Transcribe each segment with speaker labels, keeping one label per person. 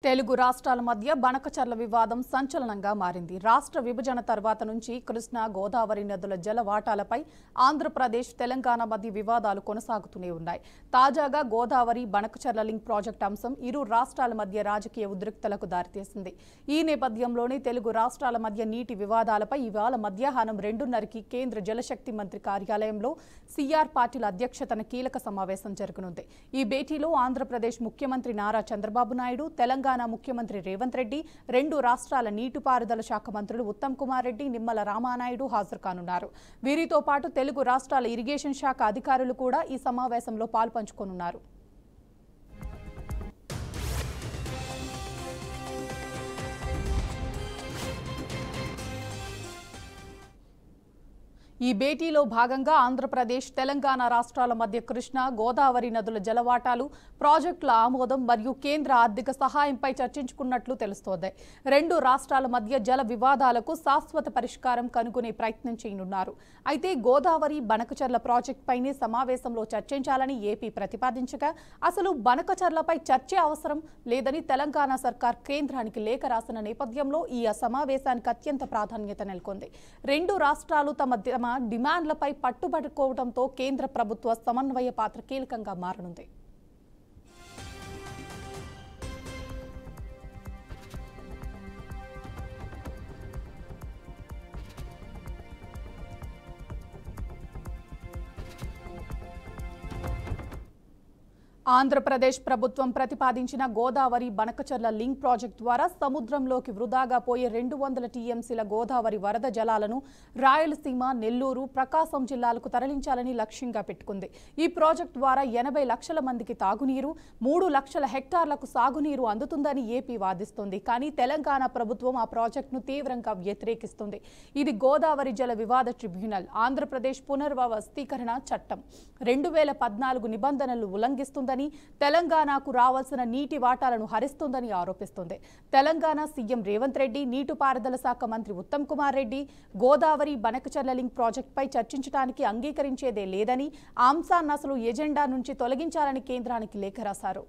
Speaker 1: తెలుగు రాష్ట్రాల మధ్య బనకచర్ల వివాదం సంచలనంగా మారింది. రాష్ట్ర విభజన తర్వాత నుంచి కృష్ణా, గోదావరి నదుల జల వాటాలపై ఆంధ్రప్రదేశ్, తెలంగాణ మధ్య వివాదాలు కొనసాగుతూనే ఉన్నాయి. తాజాగా గోదావరి బనకచర్ల లింక్ ప్రాజెక్టు అంశం ఇరు రాష్ట్రాల మధ్య రాజకీయ ఉద్రిక్తలకు దారితీసింది. ఈ నేపథ్యంలోనే తెలుగు రాష్ట్రాల మధ్య నీటి వివాదాలపై ఇవాళ మధ్యాహ్నం 2:30కి కేంద్ర జలశక్తి మంత్రి కార్యాలయంలో సిఆర్ పాటిల్ అధ్యక్షతన కీలక సమావేశం జరగనుంది. ఈ భేటీలో ఆంధ్రప్రదేశ్ ముఖ్యమంత్రి నారా చంద్రబాబు నాయుడు, తెలంగాణ ముఖ్యమంత్రి రేవంత్ రెడ్డి, రెండు రాష్ట్రాల నీటిపారుదల శాఖ మంత్రులు ఉత్తమ్ కుమార్ రెడ్డి, నిమ్మల రామానాయుడు హాజరు కానున్నారు. వీరితో పాటు తెలుగు రాష్ట్రాల ఇరిగేషన్ శాఖ అధికారులు కూడా ఈ సమావేశంలో పాల్పంచుకోనున్నారు. ఈ భేటీలో భాగంగా ఆంధ్రప్రదేశ్, తెలంగాణ రాష్ట్రాల మధ్య కృష్ణా, గోదావరి నదుల జలవాటాలు, ప్రాజెక్టుల ఆమోదం మరియు కేంద్ర ఆర్థిక సహాయంపై చర్చించుకున్నట్లు తెలుస్తోంది. రెండు రాష్ట్రాల మధ్య జల వివాదాలకు శాశ్వత పరిష్కారం కనుగొనే ప్రయత్నం చేయనున్నారు. అయితే గోదావరి బనకచర్ల ప్రాజెక్టుపైనే సమావేశంలో చర్చించాలని ఏపీ ప్రతిపాదించగా, అసలు బనకచర్లపై చర్చే అవసరం లేదని తెలంగాణ సర్కార్ కేంద్రానికి లేఖ రాసిన నేపథ్యంలో ఈ సమావేశానికి అత్యంత ప్రాధాన్యత నెలకొంది. రెండు రాష్ట్రాలు తమ డిమాండ్లపై పట్టుబడుకోవడంతో కేంద్ర ప్రభుత్వ సమన్వయ పాత్ర కీలకంగా మారనుంది. ఆంధ్రప్రదేశ్ ప్రభుత్వం ప్రతిపాదించిన గోదావరి బనకచర్ల లింక్ ప్రాజెక్టు ద్వారా సముద్రంలోకి వృధాగా పోయే 200 టీఎంసీల గోదావరి వరద జలాలను రాయలసీమ, నెల్లూరు, ప్రకాశం జిల్లాలకు తరలించాలని లక్ష్యంగా పెట్టుకుంది. ఈ ప్రాజెక్టు ద్వారా 80 లక్షల మందికి తాగునీరు, 3 లక్షల హెక్టార్లకు సాగునీరు అందుతుందని ఏపీ వాదిస్తోంది. కానీ తెలంగాణ ప్రభుత్వం ఆ ప్రాజెక్టును తీవ్రంగా వ్యతిరేకిస్తుంది. ఇది గోదావరి జల వివాద ట్రిబ్యునల్, ఆంధ్రప్రదేశ్ పునర్వ్యవస్థీకరణ చట్టం 2014 నిబంధనలు ఉల్లంఘిస్తుందని, తెలంగాణకు రావాల్సిన నీటి వాటాలను హరిస్తుందని ఆరోపిస్తుంది. తెలంగాణ సీఎం రేవంత్ రెడ్డి, నీటిపారుదల శాఖ మంత్రి ఉత్తమ్ కుమార్ రెడ్డి గోదావరి బనకచర్ల లింక్ ప్రాజెక్టుపై చర్చించడానికి అంగీకరించేదే లేదని, ఆ అంశాన్ని అసలు ఎజెండా నుంచి తొలగించాలని కేంద్రానికి లేఖ రాశారు.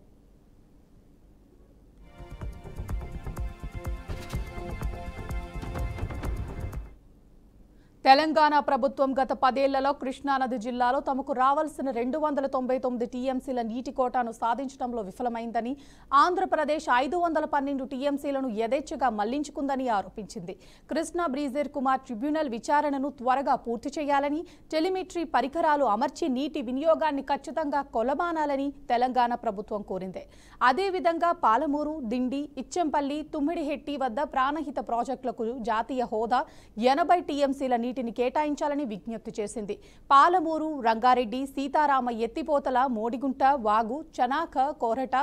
Speaker 1: తెలంగాణ ప్రభుత్వం గత 10 ఏళ్లలో కృష్ణానది జిల్లాలో తమకు రావాల్సిన 299 టీఎంసీల నీటి కోటాను సాధించడంలో విఫలమైందని, ఆంధ్రప్రదేశ్ 512 టీఎంసీలను యథేచ్ఛగా మళ్లించుకుందని ఆరోపించింది. కృష్ణా బ్రీజేర్ కుమార్ ట్రిబ్యునల్ విచారణను త్వరగా పూర్తి చేయాలని, టెలిమెట్రీ పరికరాలు అమర్చి నీటి వినియోగాన్ని ఖచ్చితంగా కొలమానాలని తెలంగాణ ప్రభుత్వం కోరింది. అదేవిధంగా పాలమూరు, దిండి, ఇచ్చెంపల్లి, తుమ్మిడిహెట్టి వద్ద ప్రాణహిత ప్రాజెక్టులకు జాతీయ హోదా 80 టీఎంసీల నీటిని కేటాయించాలని విజ్ఞప్తి చేసింది. పాలమూరు, రంగారెడ్డి, సీతారామ ఎత్తిపోతల, మోడిగుంట, వాగు, చనాక, కోరట,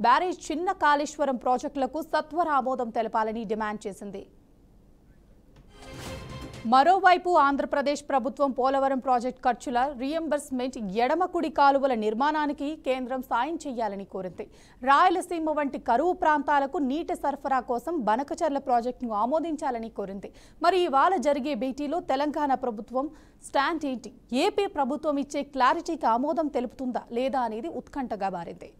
Speaker 1: బ్యారేజ్, చిన్న కాళేశ్వరం ప్రాజెక్టులకు సత్వర ఆమోదం తెలపాలని డిమాండ్ చేసింది. మరోవైపు ఆంధ్రప్రదేశ్ ప్రభుత్వం పోలవరం ప్రాజెక్టు ఖర్చుల రీయింబర్స్మెంట్, ఎడమకుడి కాలువల నిర్మాణానికి కేంద్రం సాయం చేయాలని కోరింది. రాయలసీమ వంటి కరువు ప్రాంతాలకు నీటి సరఫరా కోసం బనకచర్ల ప్రాజెక్టును ఆమోదించాలని కోరింది. మరి ఇవాళ జరిగే భేటీలో తెలంగాణ ప్రభుత్వం స్టాండ్ ఏంటి? ఏపీ ప్రభుత్వం ఇచ్చే క్లారిటీకి ఆమోదం తెలుపుతుందా లేదా అనేది ఉత్కంఠగా మారింది.